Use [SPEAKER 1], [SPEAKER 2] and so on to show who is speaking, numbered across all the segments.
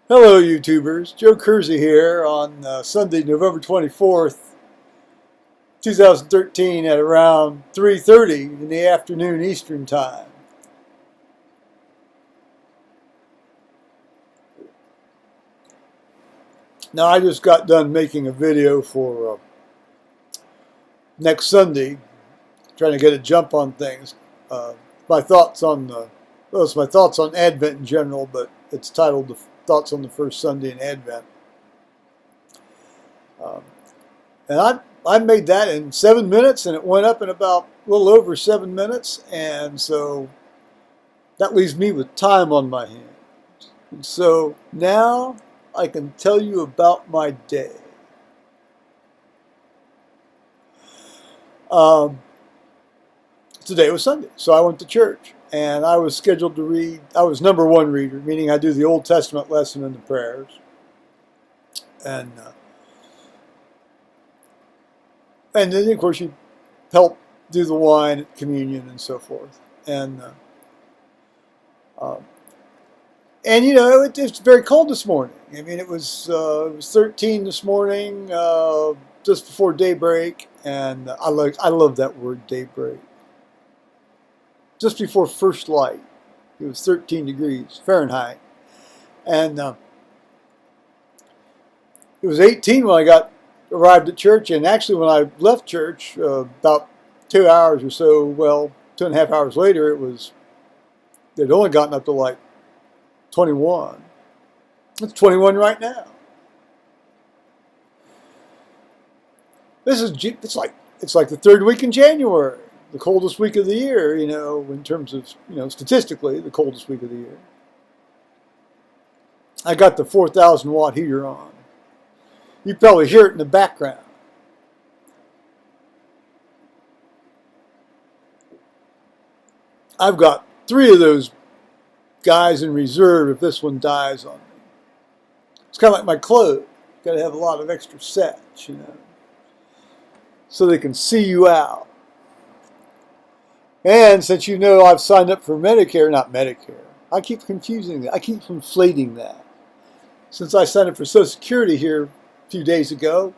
[SPEAKER 1] Hello, YouTubers. Joe Kersey here on Sunday, November 24th, 2013 at around 3:30 in the afternoon Eastern Time. Now, I just got done making a video for next Sunday, trying to get a jump on things. My thoughts on it's my thoughts on Advent in general, but it's titled "The Thoughts on the First Sunday in Advent." Um, and I made that in 7 minutes, and it went up in about a little over 7 minutes, and so that leaves me with time on my hands. And so now I can tell you about my day. Today was Sunday, so I went to church, and I was scheduled to read. I was number one reader, meaning I do the Old Testament lesson and the prayers, and then of course you help do the wine at communion and so forth, um, and you know it's very cold this morning. I mean it was 13 this morning, just before daybreak, and I love that word daybreak. Just before first light, it was 13 degrees Fahrenheit, and it was 18 when I arrived at church, and actually when I left church about 2 hours or so, well, 2.5 hours later, they'd only gotten up to like 21. It's 21 right now. It's like the third week in January, the coldest week of the year, you know, in terms of, you know, statistically, the coldest week of the year. I got the 4,000 watt heater on. You probably hear it in the background. I've got 3 of those guys in reserve if this one dies on me. It's kind of like my clothes. Got to have a lot of extra sets, you know, so they can see you out. And since you know I've signed up for Medicare, not Medicare, I keep confusing that. I keep conflating that. Since I signed up for Social Security here a few days ago,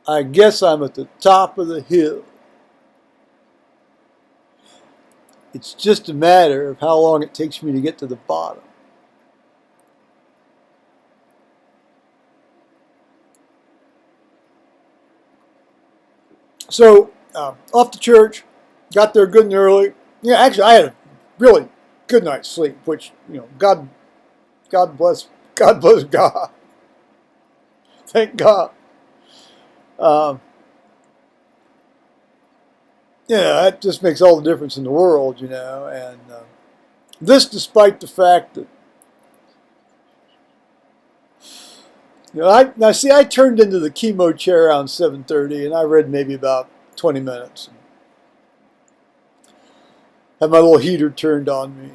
[SPEAKER 1] I guess I'm at the top of the hill. It's just a matter of how long it takes me to get to the bottom. So, off to church, got there good and early. Yeah, actually, I had a really good night's sleep, which, you know, God bless God. Thank God. Yeah, that just makes all the difference in the world, you know. And this, despite the fact that, you know, I turned into the chemo chair around 7:30, and I read maybe about 20 minutes. Had my little heater turned on me.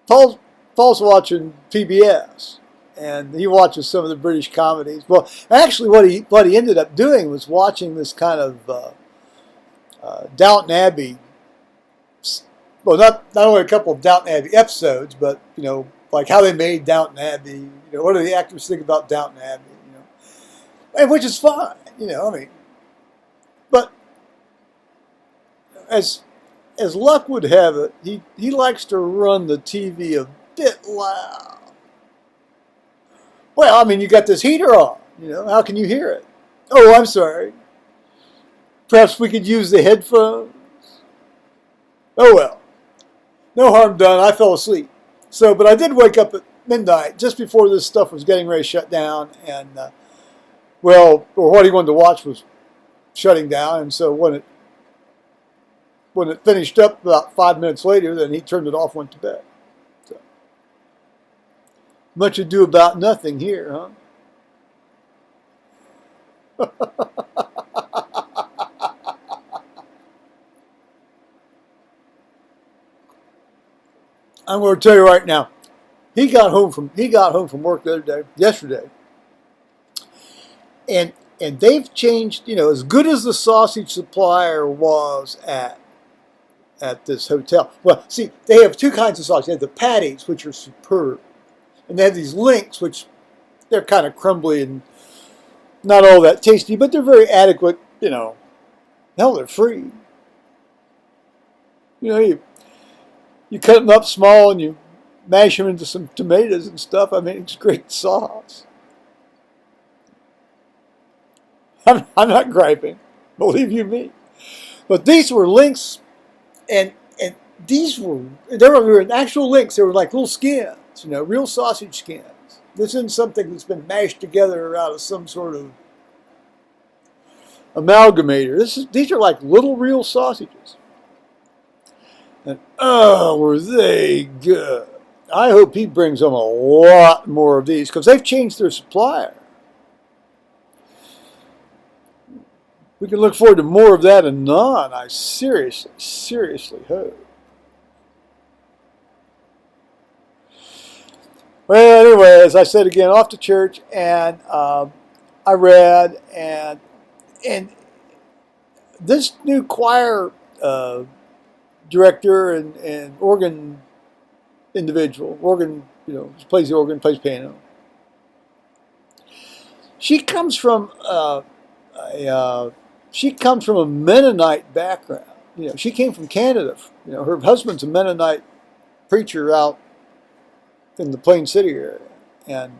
[SPEAKER 1] Paul's watching PBS, and he watches some of the British comedies. Well, actually, what he ended up doing was watching this kind of Downton Abbey. Well, not only a couple of Downton Abbey episodes, but you know, like how they made Downton Abbey. You know, what do the actors think about Downton Abbey? You know, and which is fine. You know, I mean, but as luck would have it, he likes to run the TV a bit loud. Well, I mean, you got this heater on. You know, how can you hear it? Oh, I'm sorry. Perhaps we could use the headphones. Oh well, no harm done. I fell asleep. So, but I did wake up at midnight, just before this stuff was getting ready to shut down, and well, or what he wanted to watch was shutting down, and so when it finished up about 5 minutes later, then he turned it off, went to bed. So, much ado about nothing here, huh? I'm going to tell you right now. He got home from work yesterday, and they've changed. You know, as good as the sausage supplier was at at this hotel. Well, see, they have two kinds of sauce. They have the patties, which are superb, and they have these links, which they're kind of crumbly and not all that tasty, but they're very adequate. Hell, they're free. You cut them up small and you mash them into some tomatoes and stuff. I mean, it's great sauce. I'm not griping, believe you me. But these were links, and they were actual links. They were like little skins, real sausage skins. This isn't something that's been mashed together out of some sort of amalgamator. These are like little real sausages. And oh, were they good. I hope he brings them a lot more of these because they've changed their supplier. We can look forward to more of that anon. I seriously hope. Well, anyway, as I said again, off to church, and I read, and this new choir director and organ individual, plays the organ, plays piano. She comes from a Mennonite background. She came from Canada. Her husband's a Mennonite preacher out in the Plain City area, and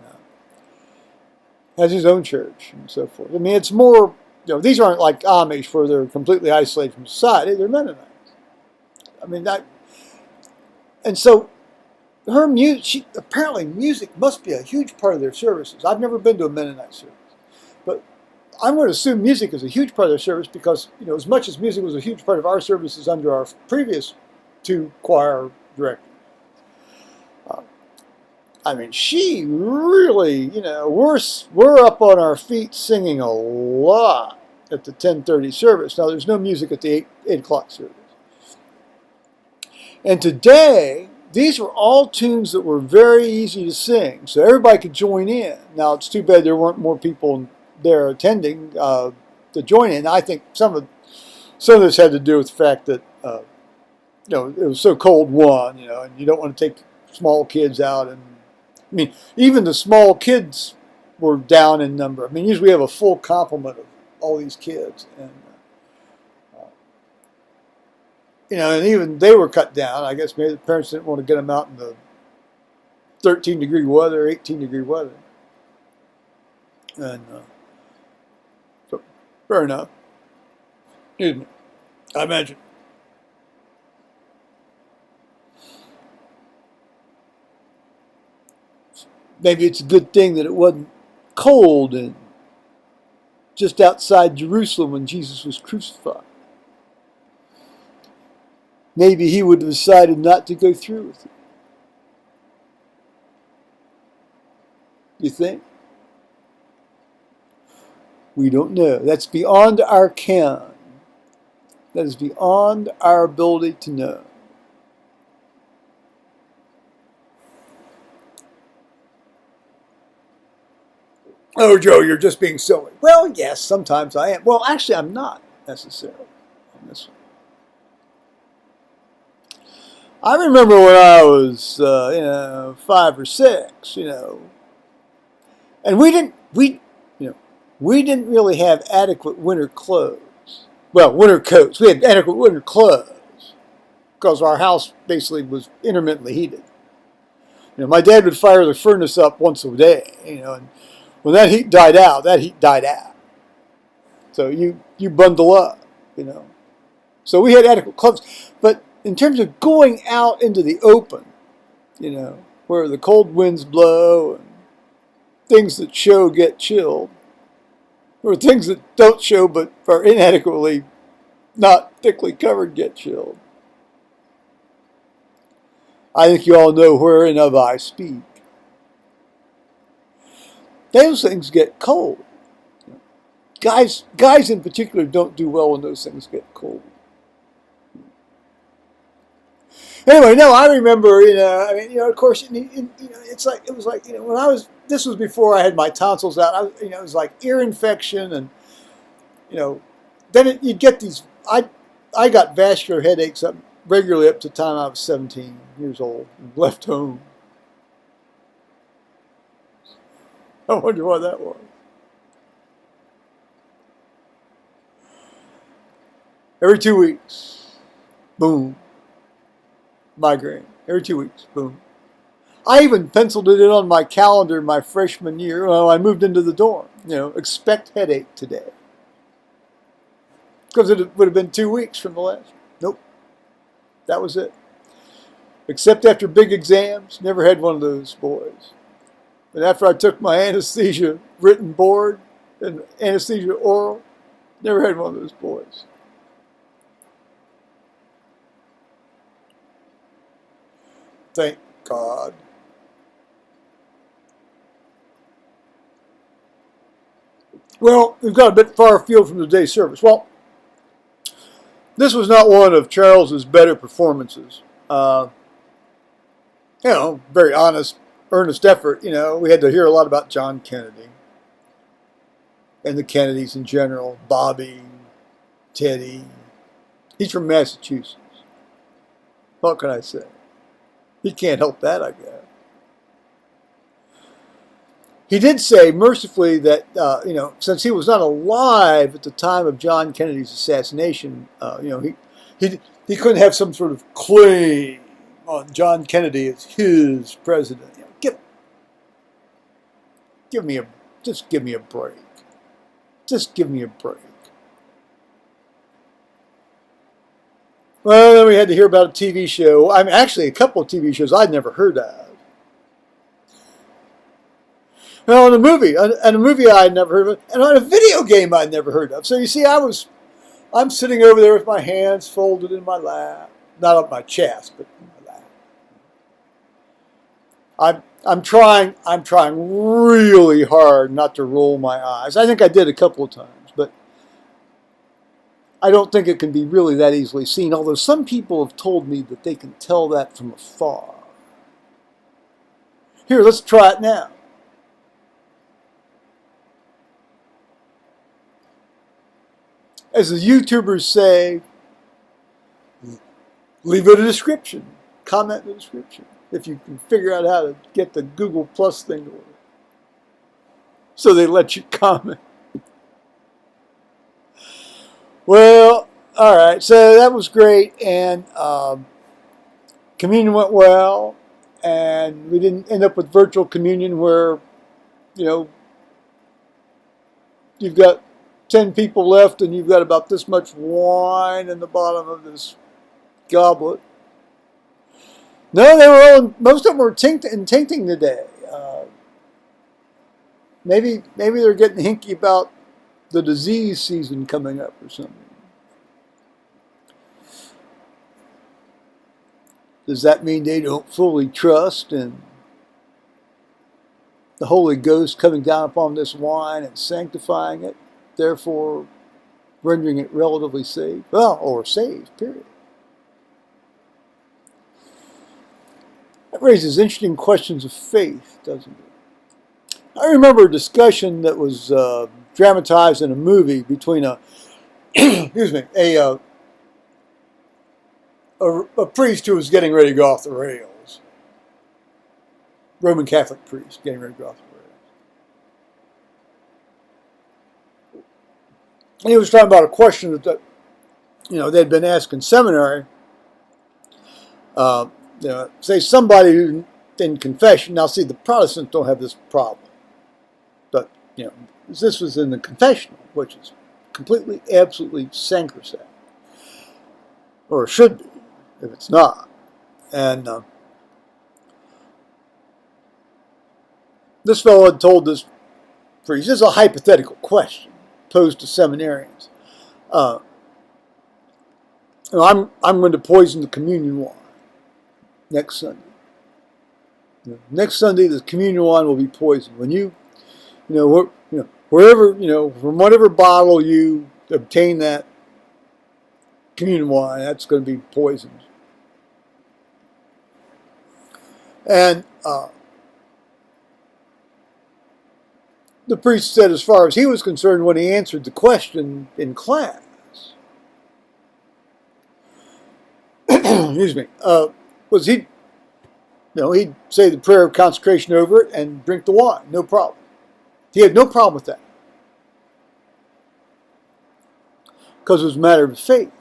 [SPEAKER 1] has his own church and so forth. I mean, it's more, these aren't like Amish where they're completely isolated from society. They're Mennonites. I mean, and so her music, apparently music must be a huge part of their services. I've never been to a Mennonite service, but I'm going to assume music is a huge part of their service because, as much as music was a huge part of our services under our previous two choir directors. I mean, she really, we're up on our feet singing a lot at the 10:30 service. Now, there's no music at the 8 o'clock service. And today, these were all tunes that were very easy to sing, so everybody could join in. Now, it's too bad there weren't more people there attending to join in. I think some of this had to do with the fact that, it was so cold, and you don't want to take small kids out. And I mean, even the small kids were down in number. I mean, usually we have a full complement of all these kids. And, and even they were cut down. I guess maybe the parents didn't want to get them out in the 13-degree weather, 18-degree weather. And so, fair enough. Excuse me. I imagine. Maybe it's a good thing that it wasn't cold and just outside Jerusalem when Jesus was crucified. Maybe he would have decided not to go through with it. You think? We don't know. That's beyond our ken. That is beyond our ability to know. Oh, Joe, you're just being silly. Well, yes, sometimes I am. Well, actually, I'm not necessarily on this one. I remember when I was, 5 or 6, and we didn't really have adequate winter clothes. Well, winter coats. We had adequate winter clothes because our house basically was intermittently heated. My dad would fire the furnace up once a day, and when that heat died out, So you bundle up, So we had adequate clothes. But in terms of going out into the open, where the cold winds blow and things that show get chilled, or things that don't show but are inadequately not thickly covered get chilled. I think you all know wherein of I speak. Those things get cold. Guys in particular don't do well when those things get cold. Anyway, no, I remember, of course, it was like, this was before I had my tonsils out. It was like ear infection, and, then you'd get these. I got vascular headaches up regularly up to the time I was 17 years old and left home. I wonder why that was. Every 2 weeks, boom, migraine. Every 2 weeks, boom. I even penciled it in on my calendar my freshman year. Well, I moved into the dorm. Expect headache today. Because it would have been 2 weeks from the last. Nope. That was it. Except after big exams, never had one of those boys. And after I took my anesthesia written board and anesthesia oral, never had one of those boys. Thank God. Well, we've got a bit far afield from today's service. Well, this was not one of Charles's better performances. Very honest, earnest effort. We had to hear a lot about John Kennedy and the Kennedys in general. Bobby, Teddy. He's from Massachusetts. What can I say? He can't help that, I guess. He did say, mercifully, that, since he was not alive at the time of John Kennedy's assassination, he couldn't have some sort of claim on John Kennedy as his president. Just give me a break. Just give me a break. Well, then we had to hear about a TV show. Actually, a couple of TV shows I'd never heard of. Well, and a movie I'd never heard of, and on a video game I'd never heard of. So you see, I'm sitting over there with my hands folded in my lap, not up my chest, but in my lap. I'm trying really hard not to roll my eyes. I think I did a couple of times, but I don't think it can be really that easily seen. Although some people have told me that they can tell that from afar. Here, let's try it now. As the YouTubers say, leave it a description. Comment in the description if you can figure out how to get the Google Plus thing to work. So they let you comment. Well, all right. So that was great, and communion went well, and we didn't end up with virtual communion where, you've got 10 people left, and you've got about this much wine in the bottom of this goblet. No, most of them were tincting today. Maybe they're getting hinky about the disease season coming up or something. Does that mean they don't fully trust in the Holy Ghost coming down upon this wine and sanctifying it, therefore rendering it relatively safe? Well, or saved, period. That raises interesting questions of faith, doesn't it? I remember a discussion that was dramatized in a movie between a priest who was getting ready to go off the rails. Roman Catholic priest getting ready to go off the rails. And he was talking about a question that they'd been asked in seminary. Say somebody who in confession. Now, see, the Protestants don't have this problem, but this was in the confessional, which is completely, absolutely sacrosanct, or should be, if it's not. And this fellow had told this priest, this is a hypothetical question posed to seminarians. I'm going to poison the communion wine next Sunday. Next Sunday, the communion wine will be poisoned. When wherever, from whatever bottle you obtain that communion wine, that's going to be poisoned. And the priest said, as far as he was concerned, when he answered the question in class, excuse me, was he, he'd say the prayer of consecration over it and drink the wine, no problem. He had no problem with that. Because it was a matter of faith.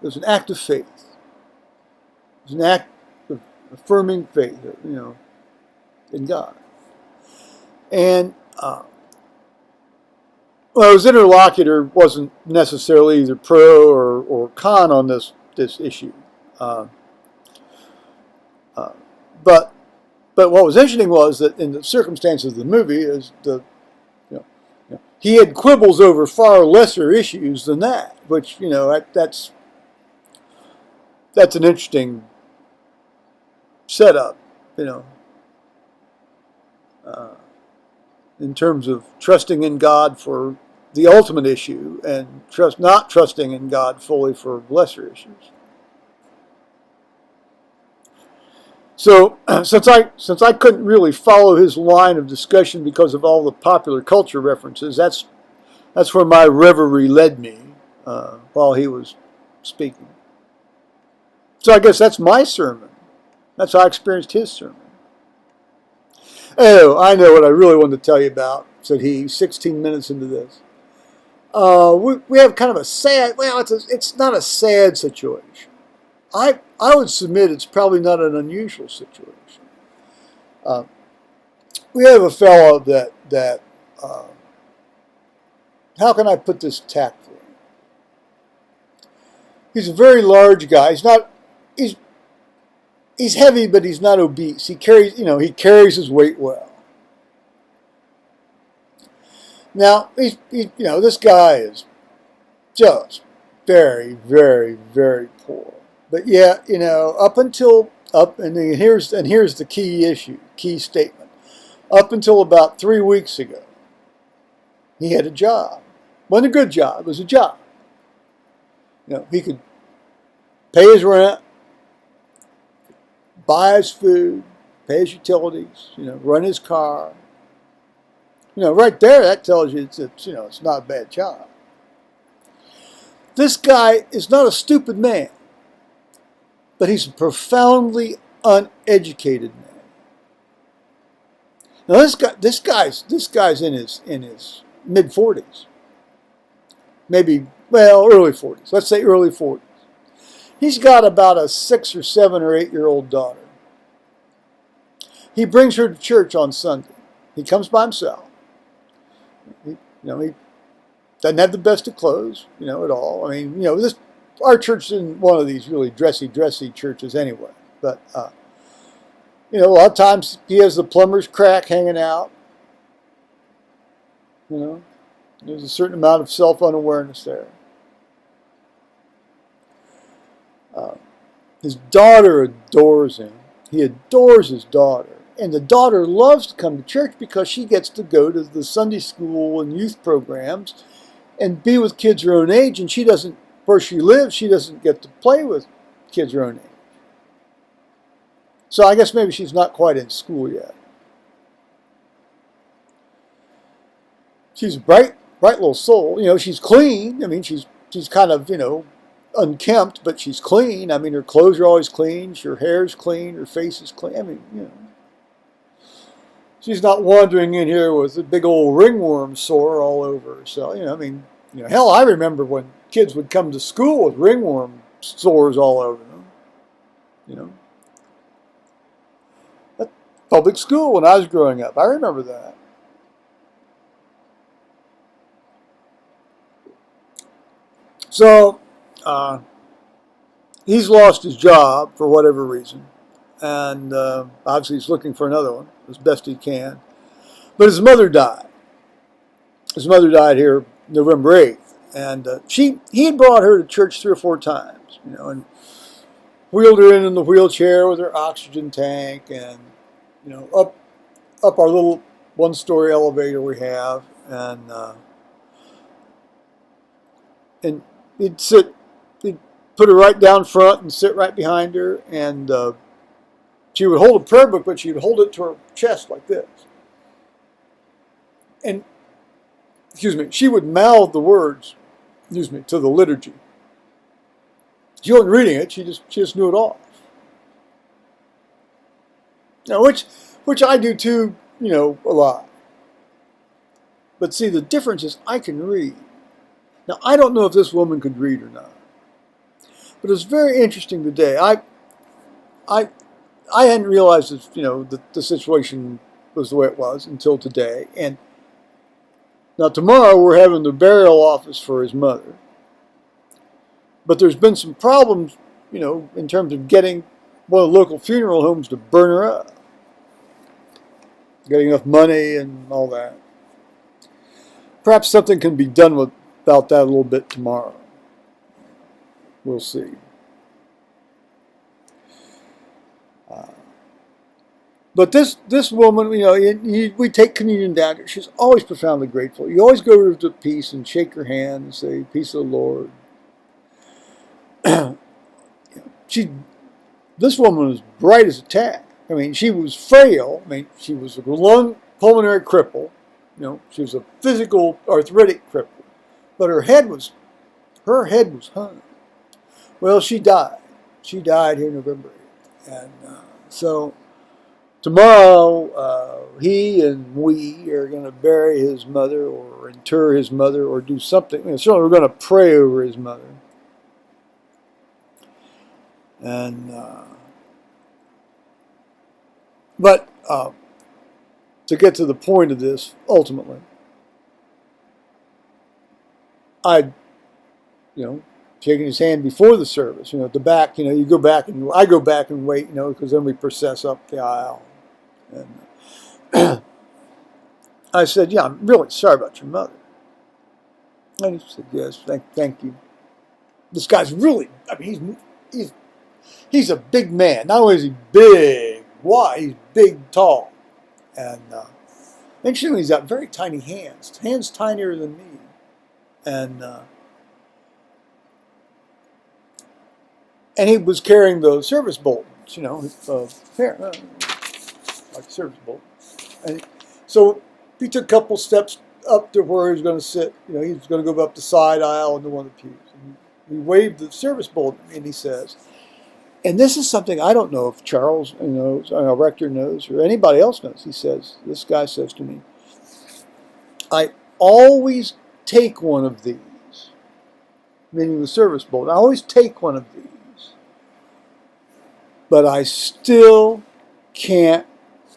[SPEAKER 1] It was an act of faith. It was an act of affirming faith, in God. And, his interlocutor wasn't necessarily either pro or con on this issue. But what was interesting was that in the circumstances of the movie is he had quibbles over far lesser issues than that, which that's an interesting setup, in terms of trusting in God for the ultimate issue and not trusting in God fully for lesser issues. So since I couldn't really follow his line of discussion because of all the popular culture references, that's where my reverie led me while he was speaking. So I guess that's my sermon. That's how I experienced his sermon. Oh, I know what I really wanted to tell you about, said he, 16 minutes into this. We have kind of a sad, it's not a sad situation. I would submit it's probably not an unusual situation. We have a fellow that how can I put this tactfully? He's a very large guy. He's heavy, but he's not obese. He carries his weight well. Now, this guy is just very, very, very poor. But yeah, and here's the key statement. Up until about 3 weeks ago, he had a job. Wasn't a good job, it was a job. He could pay his rent, buy his food, pay his utilities, run his car. Right there, that tells you it's not a bad job. This guy is not a stupid man, but he's a profoundly uneducated man. Now this guy's in his mid-40s, maybe early 40s. Let's say early 40s. He's got about a 6 or 7 or 8-year-old daughter. He brings her to church on Sunday. He comes by himself. He doesn't have the best of clothes, at all. I mean, our church isn't one of these really dressy churches anyway. But, a lot of times he has the plumber's crack hanging out. There's a certain amount of self-unawareness there. His daughter adores him. He adores his daughter. And the daughter loves to come to church because she gets to go to the Sunday school and youth programs and be with kids her own age. And where she lives, she doesn't get to play with kids her own age. So I guess maybe she's not quite in school yet. She's a bright little soul. She's clean. I mean, she's kind of, unkempt, but she's clean. I mean, her clothes are always clean. Her hair's clean. Her face is clean. I mean, she's not wandering in here with a big old ringworm sore all over her. So, hell, I remember when kids would come to school with ringworm sores all over them. At public school when I was growing up, I remember that. So, he's lost his job for whatever reason. And obviously he's looking for another one as best he can. But his mother died. His mother died here November 8th. And he had brought her to church 3 or 4 times, and wheeled her in the wheelchair with her oxygen tank and, up our little 1-story elevator we have. And he'd put her right down front and sit right behind her, and she would hold a prayer book, but she'd hold it to her chest like this. And, she would mouth the words, to the liturgy. She wasn't reading it. She just knew it off. Now, which I do too, a lot. But see, the difference is I can read. Now, I don't know if this woman could read or not. But it's very interesting today. I hadn't realized that, the situation was the way it was until today. And now tomorrow we're having the burial office for his mother. But there's been some problems, in terms of getting one of the local funeral homes to burn her up. Getting enough money and all that. Perhaps something can be done about that a little bit tomorrow. We'll see. But this woman, we take communion down here. She's always profoundly grateful. You always go to peace and shake her hand and say, "Peace of the Lord." This woman was bright as a tack. I mean, she was frail. I mean, she was a lung pulmonary cripple. She was a physical arthritic cripple. But her head was hung. Well, she died. She died here November 8th. And so tomorrow, he and we are going to bury his mother or inter his mother or do something. Certainly we're going to pray over his mother. And but to get to the point of this, ultimately, I'd, shaking his hand before the service, at the back, you go back and I go back and wait, because then we process up the aisle. And I said, "Yeah, I'm really sorry about your mother." And he said, "Yes, thank you." This guy's really, he's a big man. Not only is he big, wide, he's big, tall. And interestingly, he's got very tiny hands tinier than me. And he was carrying the service bulletins, like service bulletins. And so he took a couple steps up to where he was going to sit. He was going to go up the side aisle into one of the pews. And he waved the service bulletin, and he says, and this is something I don't know if Charles knows, our rector knows, or anybody else knows. This guy says to me, "I always take one of these," meaning the service bulletin. "I always take one of these, but I still can't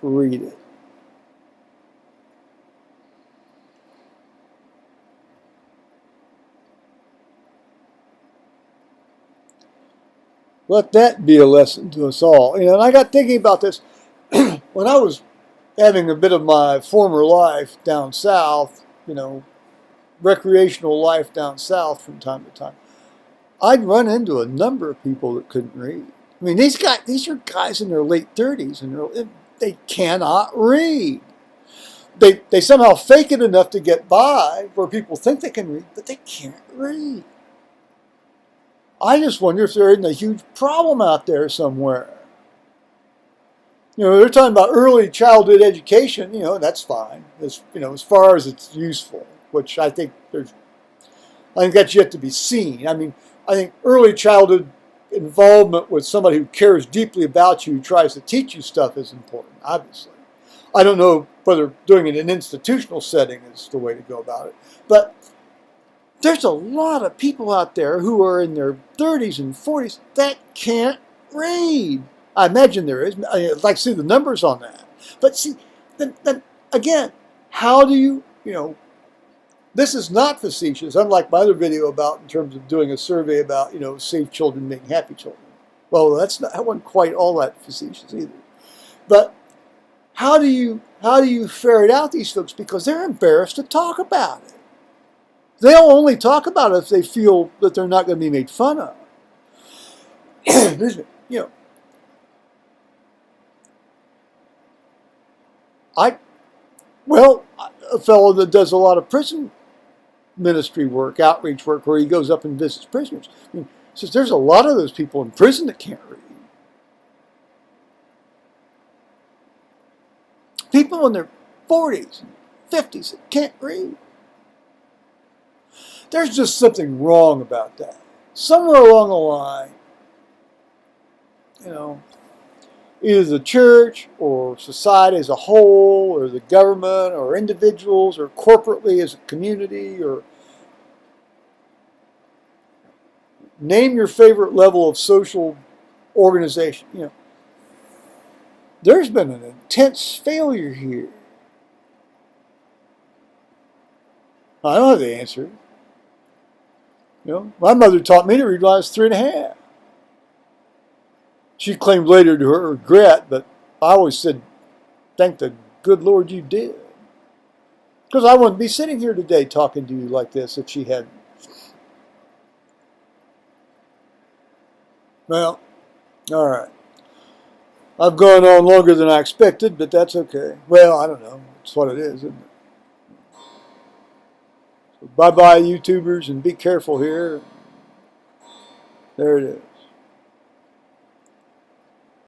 [SPEAKER 1] read it." Let that be a lesson to us all. And I got thinking about this when I was having a bit of my former life down south, recreational life down south from time to time. I'd run into a number of people that couldn't read. I mean, these are guys in their late 30s, and they cannot read. They somehow fake it enough to get by where people think they can read, but they can't read. I just wonder if there isn't a huge problem out there somewhere. They're talking about early childhood education. That's fine. As far as it's useful, which I think that's yet to be seen. I think early childhood involvement with somebody who cares deeply about you, who tries to teach you stuff, is important. Obviously, I don't know whether doing it in an institutional setting is the way to go about it, but there's a lot of people out there who are in their 30s and 40s that can't read. I imagine there is. I'd like to see the numbers on that. But see, then again, how do you, this is not facetious, unlike my other video in terms of doing a survey about, safe children being happy children. Well, that wasn't quite all that facetious either. But how do you ferret out these folks? Because they're embarrassed to talk about it. They'll only talk about it if they feel that they're not going to be made fun of. A fellow that does a lot of prison ministry work, outreach work, where he goes up and visits prisoners. Says there's a lot of those people in prison that can't read. People in their 40s and 50s that can't read. There's just something wrong about that. Somewhere along the line, you know, either the church or society as a whole or the government or individuals or corporately as a community, or name your favorite level of social organization. You know, there's been an intense failure here. I don't have the answer. You know, my mother taught me to read when I was 3.5. She claimed later to her regret, but I always said, thank the good Lord you did. Because I wouldn't be sitting here today talking to you like this if she hadn't. Well, all right. I've gone on longer than I expected, but that's okay. Well, I don't know. It's what it is, isn't it? So bye-bye, YouTubers, and be careful here. There it is.